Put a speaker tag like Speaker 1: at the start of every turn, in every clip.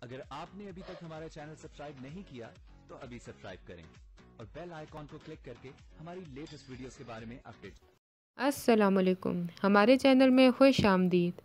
Speaker 1: اگر آپ نے ابھی تک ہمارا چینل سبسکرائب نہیں کیا تو ابھی سبسکرائب کریں اور بیل آئیکن کو کلک کر کے ہماری لیٹسٹ ویڈیوز کے بارے میں اپڈیٹ۔
Speaker 2: السلام علیکم، ہمارے چینل میں خوش آمدید۔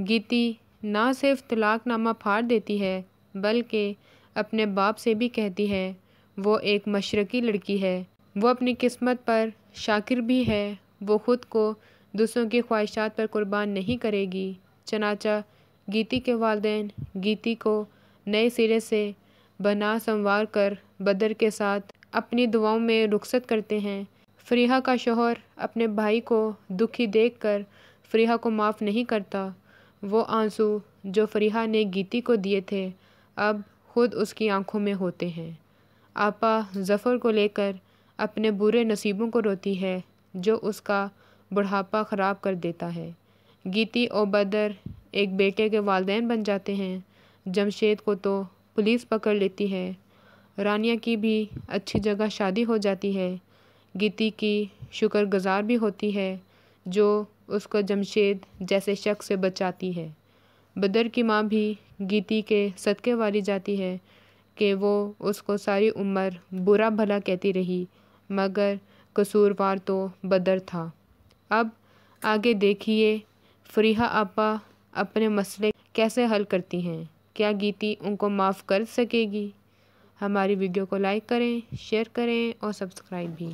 Speaker 2: گیتی نہ صرف طلاق نامہ پھاڑ دیتی ہے بلکہ اپنے باپ سے بھی کہتی ہے وہ ایک مشرقی لڑکی ہے، وہ اپنی قسمت پر شاکر بھی ہے، وہ خود کو دوسروں کی خواہشات پر قربان نہیں کرے گی۔ چنانچہ گیتی کے والدین گیتی کو نئے سرے سے بنا سنوار کر بدر کے ساتھ اپنی دعاؤں میں رخصت کرتے ہیں۔ فریحہ کا شوہر اپنے بھائی کو دکھی دیکھ کر فریحہ کو معاف نہیں کرتا۔ وہ آنسو جو فریحہ نے گیتی کو دیے تھے اب خود اس کی آنکھوں میں ہوتے ہیں۔ آپا ظفر کو لے کر اپنے برے نصیبوں کو روتی ہے جو اس کا بڑھاپا خراب کر دیتا ہے۔ گیتی اور بدر ایک بیٹے کے والدین بن جاتے ہیں۔ جمشید کو تو پولیس پکڑ لیتی ہے۔ رانیہ کی بھی اچھی جگہ شادی ہو جاتی ہے۔ گیتی کی شکر گزار بھی ہوتی ہے جو اس کو جمشید جیسے شخص سے بچاتی ہے۔ بدر کی ماں بھی گیتی کے صدقے والی جاتی ہے کہ وہ اس کو ساری عمر برا بھلا کہتی رہی مگر قصوروار تو بدر تھا۔ اب آگے دیکھیے فریحہ آپا اپنے مسئلے کیسے حل کرتی ہیں، کیا گیتی ان کو معاف کر سکے گی؟ ہماری ویڈیو کو لائک کریں، شیئر کریں اور سبسکرائب بھی۔